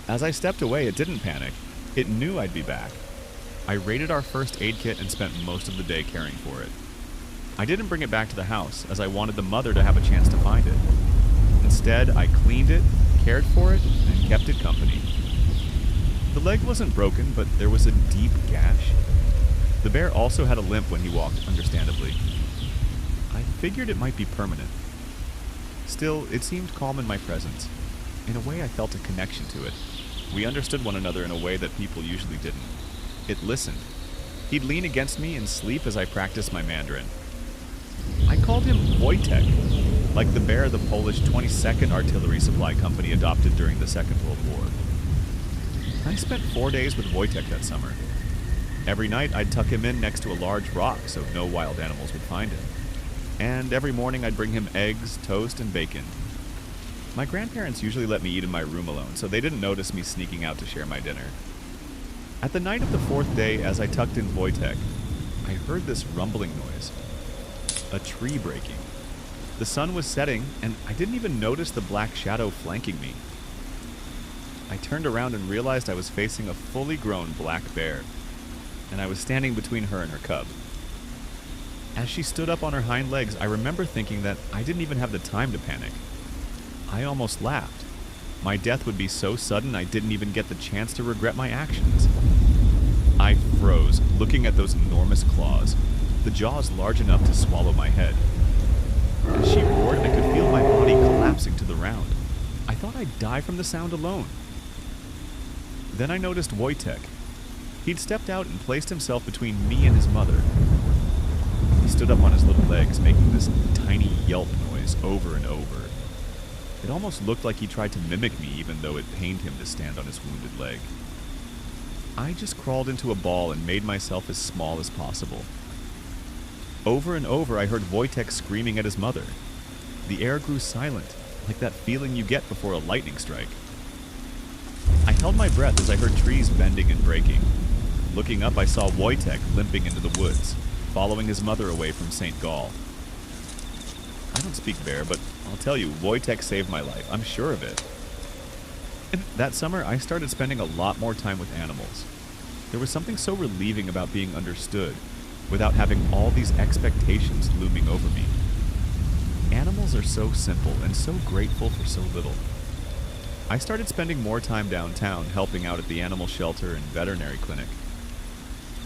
As I stepped away, it didn't panic. It knew I'd be back. I raided our first aid kit and spent most of the day caring for it. I didn't bring it back to the house, as I wanted the mother to have a chance to find it. Instead, I cleaned it, cared for it, and kept it company. The leg wasn't broken, but there was a deep gash. The bear also had a limp when he walked, understandably. I figured it might be permanent. Still, it seemed calm in my presence. In a way, I felt a connection to it. We understood one another in a way that people usually didn't. It listened. He'd lean against me and sleep as I practiced my Mandarin. I called him Wojtek, like the bear the Polish 22nd Artillery Supply Company adopted during the Second World War. I spent 4 days with Wojtek that summer. Every night, I'd tuck him in next to a large rock so no wild animals would find him. And every morning, I'd bring him eggs, toast, and bacon. My grandparents usually let me eat in my room alone, so they didn't notice me sneaking out to share my dinner. At the night of the 4th day, as I tucked in Wojtek, I heard this rumbling noise. A tree breaking. The sun was setting, and I didn't even notice the black shadow flanking me. I turned around and realized I was facing a fully grown black bear, and I was standing between her and her cub. As she stood up on her hind legs, I remember thinking that I didn't even have the time to panic. I almost laughed. My death would be so sudden I didn't even get the chance to regret my actions. I froze, looking at those enormous claws, the jaws large enough to swallow my head. As she roared, I could feel my body collapsing to the ground. I thought I'd die from the sound alone. Then I noticed Wojtek. He'd stepped out and placed himself between me and his mother. He stood up on his little legs, making this tiny yelp noise over and over. It almost looked like he tried to mimic me, even though it pained him to stand on his wounded leg. I just crawled into a ball and made myself as small as possible. Over and over, I heard Wojtek screaming at his mother. The air grew silent, like that feeling you get before a lightning strike. I held my breath as I heard trees bending and breaking. Looking up, I saw Wojtek limping into the woods, following his mother away from St. Gall. I don't speak bear, but I'll tell you, Wojtek saved my life. I'm sure of it. And that summer, I started spending a lot more time with animals. There was something so relieving about being understood, without having all these expectations looming over me. Animals are so simple and so grateful for so little. I started spending more time downtown helping out at the animal shelter and veterinary clinic.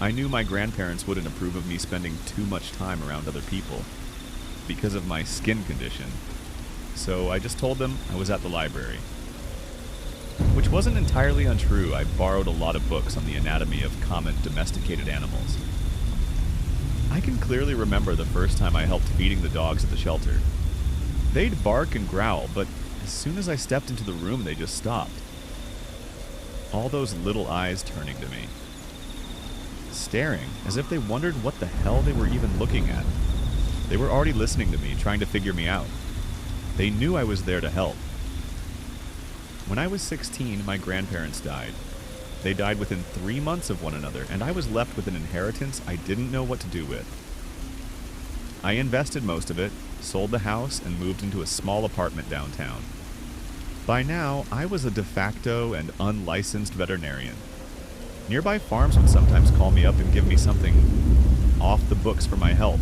I knew my grandparents wouldn't approve of me spending too much time around other people because of my skin condition, so I just told them I was at the library. Which wasn't entirely untrue. I borrowed a lot of books on the anatomy of common domesticated animals. I can clearly remember the first time I helped feeding the dogs at the shelter. They'd bark and growl, but as soon as I stepped into the room, they just stopped. All those little eyes turning to me, staring as if they wondered what the hell they were even looking at. They were already listening to me, trying to figure me out. They knew I was there to help. When I was 16, my grandparents died. They died within 3 months of one another, and I was left with an inheritance I didn't know what to do with. I invested most of it, sold the house, and moved into a small apartment downtown. By now, I was a de facto and unlicensed veterinarian. Nearby farms would sometimes call me up and give me something off the books for my help.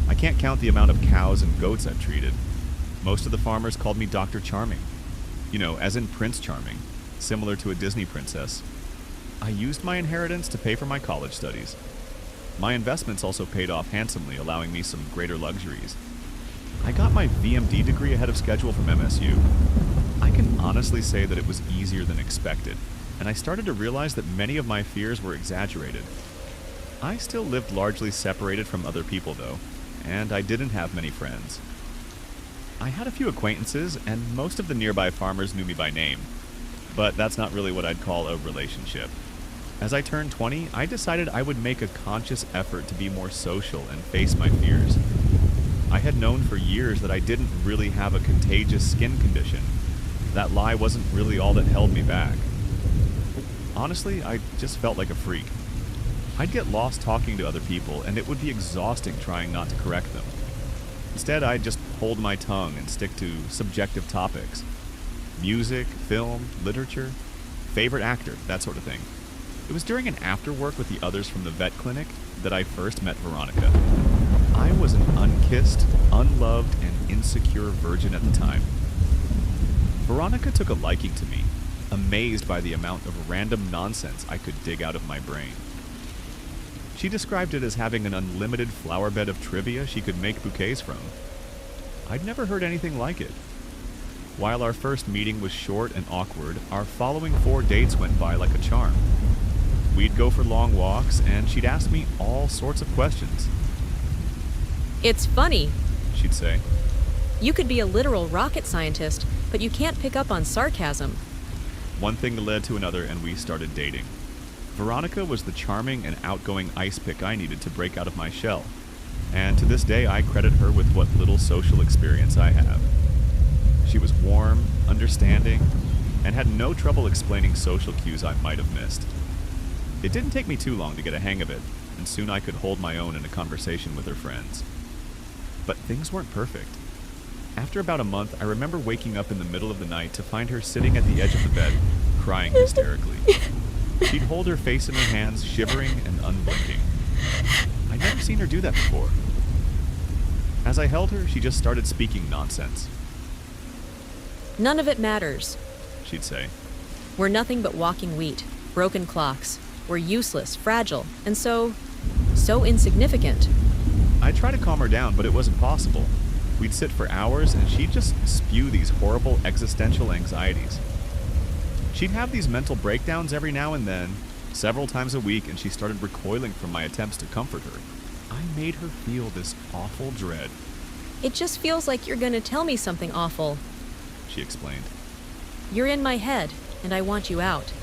I can't count the amount of cows and goats I've treated. Most of the farmers called me Dr. Charming. You know, as in Prince Charming, similar to a Disney princess. I used my inheritance to pay for my college studies. My investments also paid off handsomely, allowing me some greater luxuries. I got my VMD degree ahead of schedule from MSU. I can honestly say that it was easier than expected, and I started to realize that many of my fears were exaggerated. I still lived largely separated from other people, though, and I didn't have many friends. I had a few acquaintances, and most of the nearby farmers knew me by name, but that's not really what I'd call a relationship. As I turned 20, I decided I would make a conscious effort to be more social and face my fears. I had known for years that I didn't really have a contagious skin condition. That lie wasn't really all that held me back. Honestly, I just felt like a freak. I'd get lost talking to other people, and it would be exhausting trying not to correct them. Instead, I'd just hold my tongue and stick to subjective topics. Music, film, literature, favorite actor, that sort of thing. It was during an after work with the others from the vet clinic that I first met Veronica. I was an unkissed, unloved, and insecure virgin at the time. Veronica took a liking to me, amazed by the amount of random nonsense I could dig out of my brain. She described it as having an unlimited flower bed of trivia she could make bouquets from. I'd never heard anything like it. While our first meeting was short and awkward, our following 4 dates went by like a charm. We'd go for long walks, and she'd ask me all sorts of questions. It's funny, She'd say. You could be a literal rocket scientist, but you can't pick up on sarcasm. One thing led to another, and we started dating. Veronica was the charming and outgoing ice pick I needed to break out of my shell, and to this day I credit her with what little social experience I have. She was warm, understanding, and had no trouble explaining social cues I might have missed. It didn't take me too long to get a hang of it, and soon I could hold my own in a conversation with her friends. But things weren't perfect. After about a month, I remember waking up in the middle of the night to find her sitting at the edge of the bed, crying hysterically. She'd hold her face in her hands, shivering and unblinking. I'd never seen her do that before. As I held her, she just started speaking nonsense. None of it matters. She'd say. We're nothing but walking wheat, broken clocks. We're useless, fragile, and so insignificant. I'd try to calm her down, but it wasn't possible. We'd sit for hours, and she'd just spew these horrible existential anxieties. She'd have these mental breakdowns every now and then, several times a week, and she started recoiling from my attempts to comfort her. I made her feel this awful dread. It just feels like you're gonna tell me something awful, she explained. You're in my head, and I want you out.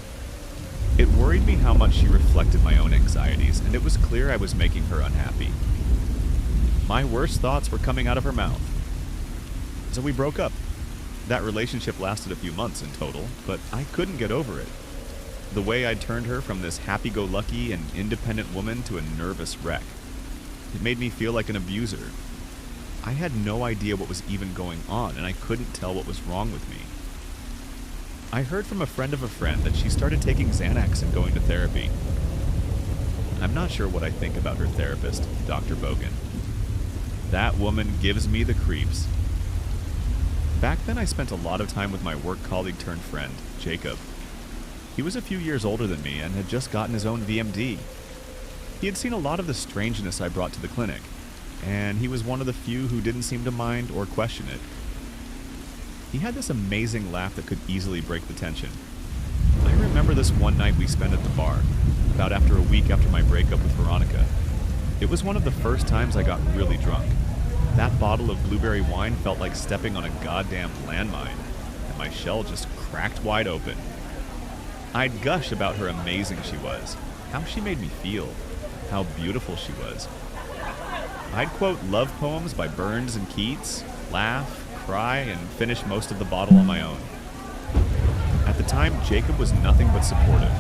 It worried me how much she reflected my own anxieties, and it was clear I was making her unhappy. My worst thoughts were coming out of her mouth. So we broke up. That relationship lasted a few months in total, but I couldn't get over it. The way I'd turned her from this happy-go-lucky and independent woman to a nervous wreck. It made me feel like an abuser. I had no idea what was even going on, and I couldn't tell what was wrong with me. I heard from a friend of a friend that she started taking Xanax and going to therapy. I'm not sure what I think about her therapist, Dr. Bogan. That woman gives me the creeps. Back then, I spent a lot of time with my work colleague turned friend, Jacob. He was a few years older than me and had just gotten his own VMD. He had seen a lot of the strangeness I brought to the clinic, and he was one of the few who didn't seem to mind or question it. He had this amazing laugh that could easily break the tension. I remember this one night we spent at the bar, about after a week after my breakup with Veronica. It was one of the first times I got really drunk. That bottle of blueberry wine felt like stepping on a goddamn landmine, and my shell just cracked wide open. I'd gush about how amazing she was, how she made me feel, how beautiful she was. I'd quote love poems by Burns and Keats, laugh, cry, and finish most of the bottle on my own. At the time, Jacob was nothing but supportive.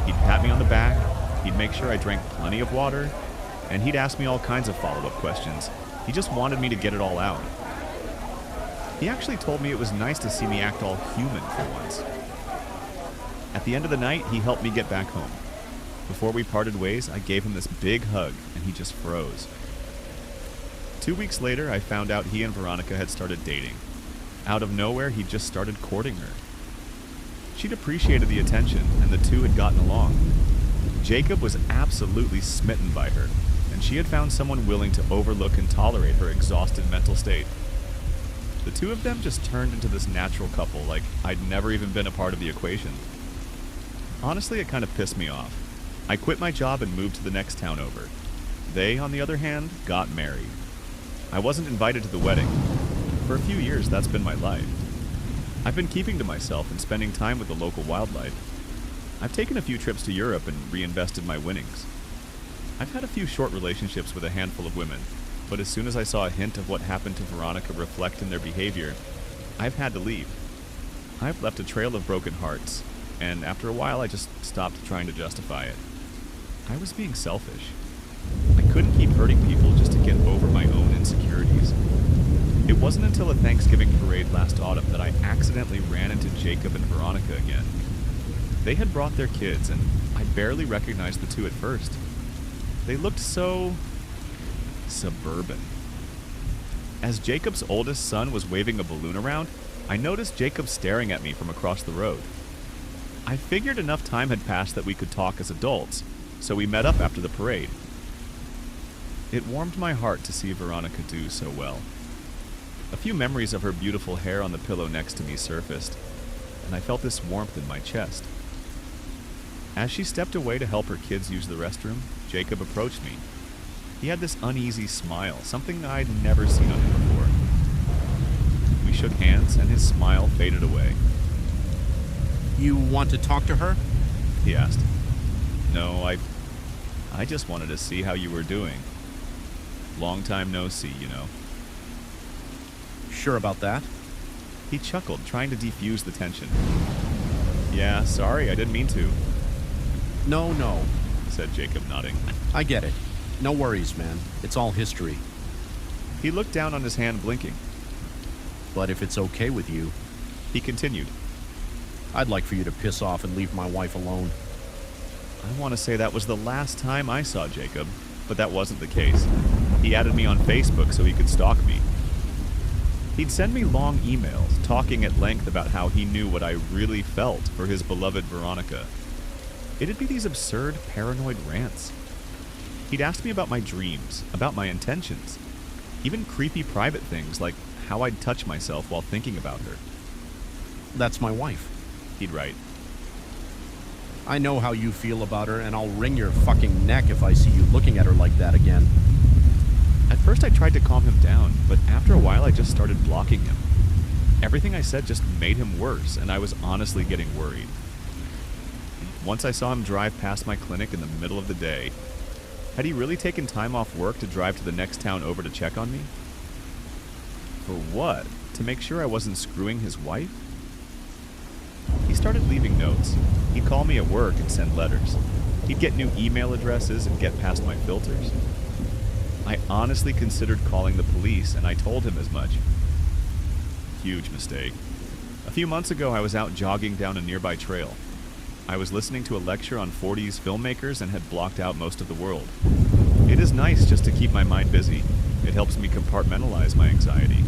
He'd pat me on the back, he'd make sure I drank plenty of water, and he'd ask me all kinds of follow-up questions. He just wanted me to get it all out. He actually told me it was nice to see me act all human for once. At the end of the night, he helped me get back home. Before we parted ways, I gave him this big hug, and he just froze. 2 weeks later, I found out he and Veronica had started dating. Out of nowhere, he'd just started courting her. She'd appreciated the attention, and the two had gotten along. Jacob was absolutely smitten by her, and she had found someone willing to overlook and tolerate her exhausted mental state. The two of them just turned into this natural couple, like I'd never even been a part of the equation. Honestly, it kind of pissed me off. I quit my job and moved to the next town over. They, on the other hand, got married. I wasn't invited to the wedding. For a few years, that's been my life. I've been keeping to myself and spending time with the local wildlife. I've taken a few trips to Europe and reinvested my winnings. I've had a few short relationships with a handful of women, but as soon as I saw a hint of what happened to Veronica reflect in their behavior, I've had to leave. I've left a trail of broken hearts, and after a while I just stopped trying to justify it. I was being selfish. I couldn't keep hurting people just to get over my own insecurities. It wasn't until a Thanksgiving parade last autumn that I accidentally ran into Jacob and Veronica again. They had brought their kids, and I barely recognized the two at first. They looked so suburban. As Jacob's oldest son was waving a balloon around, I noticed Jacob staring at me from across the road. I figured enough time had passed that we could talk as adults, so we met up after the parade. It warmed my heart to see Veronica do so well. A few memories of her beautiful hair on the pillow next to me surfaced, and I felt this warmth in my chest. As she stepped away to help her kids use the restroom, Jacob approached me. He had this uneasy smile, something I'd never seen on him before. We shook hands, and his smile faded away. You want to talk to her? He asked. No, I just wanted to see how you were doing. Long time no see, you know. Sure about that? He chuckled, trying to defuse the tension. Yeah, sorry, I didn't mean to. No, said Jacob, nodding. I get it. No worries, man. It's all history. He looked down on his hand, blinking. But if it's okay with you... He continued. I'd like for you to piss off and leave my wife alone. I want to say that was the last time I saw Jacob, but that wasn't the case. He added me on Facebook so he could stalk me. He'd send me long emails talking at length about how he knew what I really felt for his beloved Veronica. It'd be these absurd, paranoid rants. He'd ask me about my dreams, about my intentions, even creepy private things like how I'd touch myself while thinking about her. That's my wife. He'd write. I know how you feel about her, and I'll wring your fucking neck if I see you looking at her like that again. At first I tried to calm him down, but after a while I just started blocking him. Everything I said just made him worse, and I was honestly getting worried. Once I saw him drive past my clinic in the middle of the day. Had he really taken time off work to drive to the next town over to check on me? For what? To make sure I wasn't screwing his wife? He started leaving notes. He'd call me at work and send letters. He'd get new email addresses and get past my filters. I honestly considered calling the police, and I told him as much. Huge mistake. A few months ago, I was out jogging down a nearby trail. I was listening to a lecture on 40s filmmakers and had blocked out most of the world. It is nice just to keep my mind busy. It helps me compartmentalize my anxiety.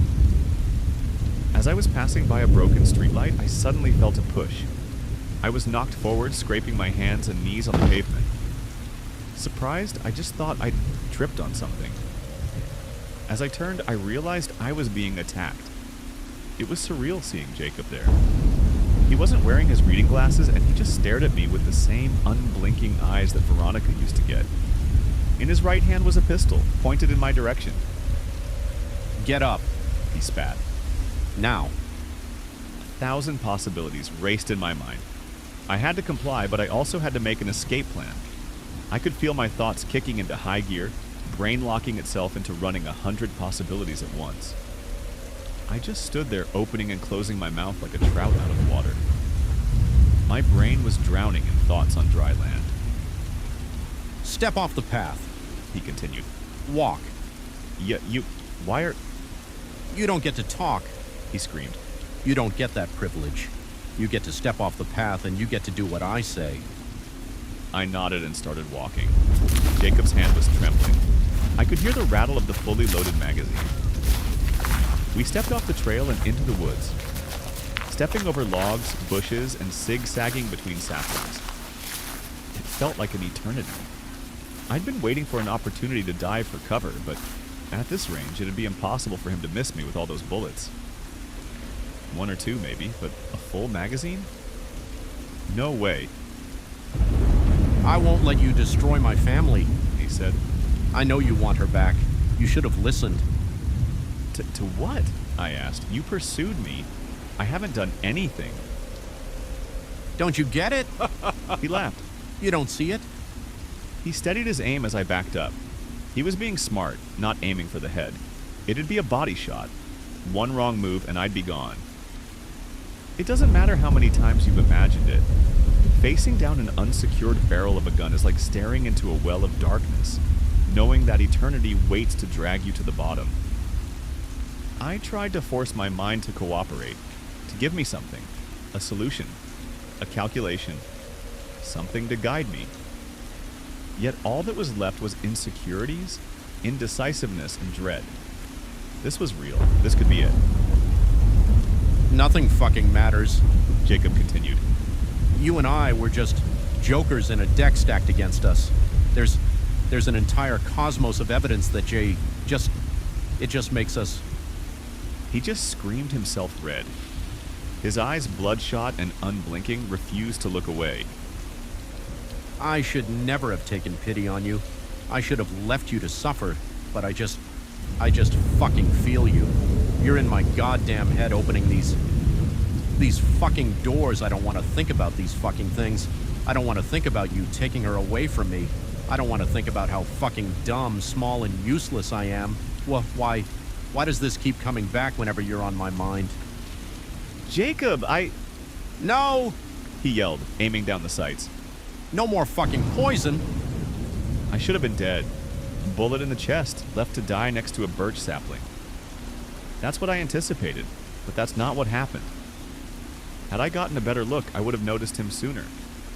As I was passing by a broken streetlight, I suddenly felt a push. I was knocked forward, scraping my hands and knees on the pavement. Surprised, I just thought I'd tripped on something. As I turned, I realized I was being attacked. It was surreal seeing Jacob there. He wasn't wearing his reading glasses, and he just stared at me with the same unblinking eyes that Veronica used to get. In his right hand was a pistol, pointed in my direction. Get up, he spat. now. 1,000 possibilities raced in my mind. I had to comply, but I also had to make an escape plan. I could feel my thoughts kicking into high gear, brain locking itself into running 100 possibilities at once. I just stood there opening and closing my mouth like a trout out of water. My brain was drowning in thoughts on dry land. Step off the path, He continued. walk. Why are... You don't get to talk. He screamed. You don't get that privilege. You get to step off the path and you get to do what I say. I nodded and started walking. Jacob's hand was trembling. I could hear the rattle of the fully loaded magazine. We stepped off the trail and into the woods, stepping over logs, bushes, and zigzagging between saplings. It felt like an eternity. I'd been waiting for an opportunity to dive for cover, but at this range, it'd be impossible for him to miss me with all those bullets. 1 or 2, maybe, but a full magazine? No way. I won't let you destroy my family, He said. I know you want her back. You should have listened. To what? I asked. You pursued me. I haven't done anything. Don't you get it? He laughed. You don't see it? He steadied his aim as I backed up. He was being smart, not aiming for the head. It'd be a body shot. One wrong move and I'd be gone. It doesn't matter how many times you've imagined it. Facing down an unsecured barrel of a gun is like staring into a well of darkness, knowing that eternity waits to drag you to the bottom. I tried to force my mind to cooperate, to give me something, a solution, a calculation, something to guide me. Yet all that was left was insecurities, indecisiveness, and dread. This was real. This could be it. Nothing fucking matters. Jacob continued. You and I were just jokers in a deck stacked against us. There's an entire cosmos of evidence that it just makes us... He just screamed himself red. His eyes, bloodshot and unblinking, refused to look away. I should never have taken pity on you. I should have left you to suffer, but I just fucking feel you. You're in my goddamn head opening these fucking doors. I don't want to think about these fucking things. I don't want to think about you taking her away from me. I don't want to think about how fucking dumb, small, and useless I am. Well, why does this keep coming back whenever you're on my mind? Jacob, No! He yelled, aiming down the sights. No more fucking poison! I should have been dead. Bullet in the chest, left to die next to a birch sapling. That's what I anticipated, but that's not what happened. Had I gotten a better look, I would have noticed him sooner.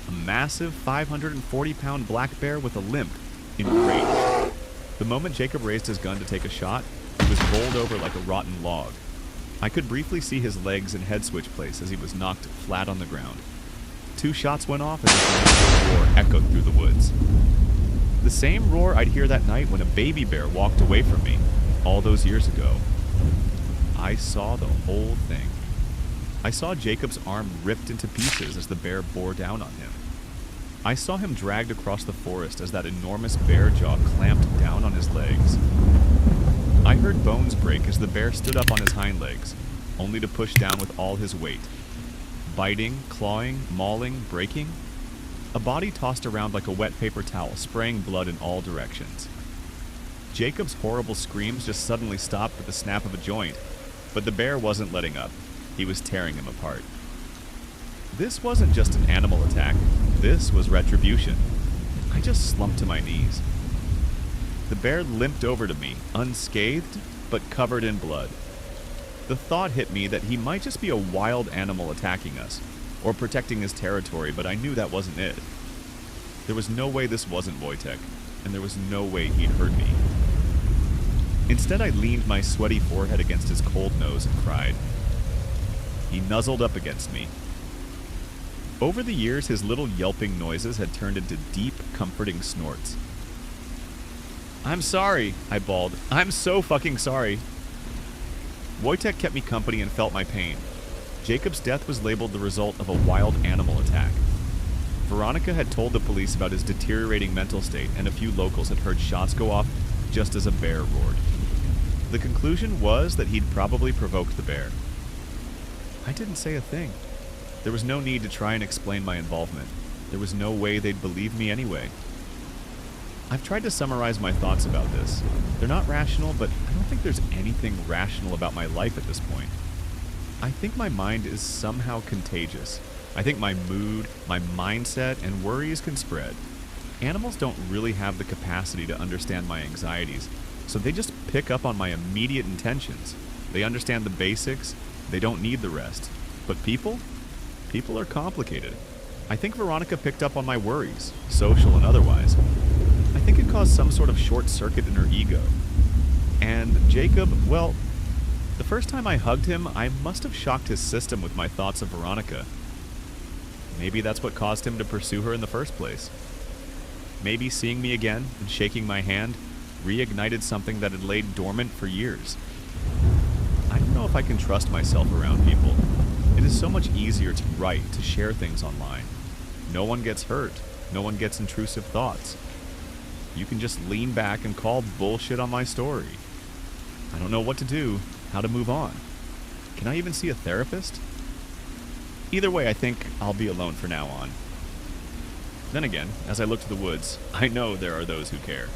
A massive 540-pound black bear with a limp in great. The moment Jacob raised his gun to take a shot, he was bowled over like a rotten log. I could briefly see his legs and head switch place as he was knocked flat on the ground. 2 shots went off as a roar echoed through the woods. The same roar I'd hear that night when a baby bear walked away from me all those years ago. I saw the whole thing. I saw Jacob's arm ripped into pieces as the bear bore down on him. I saw him dragged across the forest as that enormous bear jaw clamped down on his legs. I heard bones break as the bear stood up on his hind legs, only to push down with all his weight. Biting, clawing, mauling, breaking. A body tossed around like a wet paper towel, spraying blood in all directions. Jacob's horrible screams just suddenly stopped with the snap of a joint, but the bear wasn't letting up. He was tearing him apart. This wasn't just an animal attack. This was retribution. I just slumped to my knees. The bear limped over to me, unscathed, but covered in blood. The thought hit me that he might just be a wild animal attacking us, or protecting his territory, but I knew that wasn't it. There was no way this wasn't Wojtek, and there was no way he'd hurt me. Instead, I leaned my sweaty forehead against his cold nose and cried. He nuzzled up against me. Over the years, his little yelping noises had turned into deep, comforting snorts. "I'm sorry," I bawled. "I'm so fucking sorry." Wojtek kept me company and felt my pain. Jacob's death was labeled the result of a wild animal attack. Veronica had told the police about his deteriorating mental state, and a few locals had heard shots go off just as a bear roared. The conclusion was that he'd probably provoked the bear. I didn't say a thing. There was no need to try and explain my involvement. There was no way they'd believe me anyway. I've tried to summarize my thoughts about this. They're not rational, but I don't think there's anything rational about my life at this point. I think my mind is somehow contagious. I think my mood, my mindset, and worries can spread. Animals don't really have the capacity to understand my anxieties, so they just pick up on my immediate intentions. They understand the basics. They don't need the rest. But people? People are complicated. I think Veronica picked up on my worries, social and otherwise. I think it caused some sort of short circuit in her ego. And Jacob, well, the first time I hugged him, I must have shocked his system with my thoughts of Veronica. Maybe that's what caused him to pursue her in the first place. Maybe seeing me again and shaking my hand reignited something that had laid dormant for years. I don't know if I can trust myself around people. It is so much easier to write, to share things online. No one gets hurt. No one gets intrusive thoughts. You can just lean back and call bullshit on my story. I don't know what to do, how to move on. Can I even see a therapist? Either way, I think I'll be alone for now on. Then again, as I look to the woods, I know there are those who care.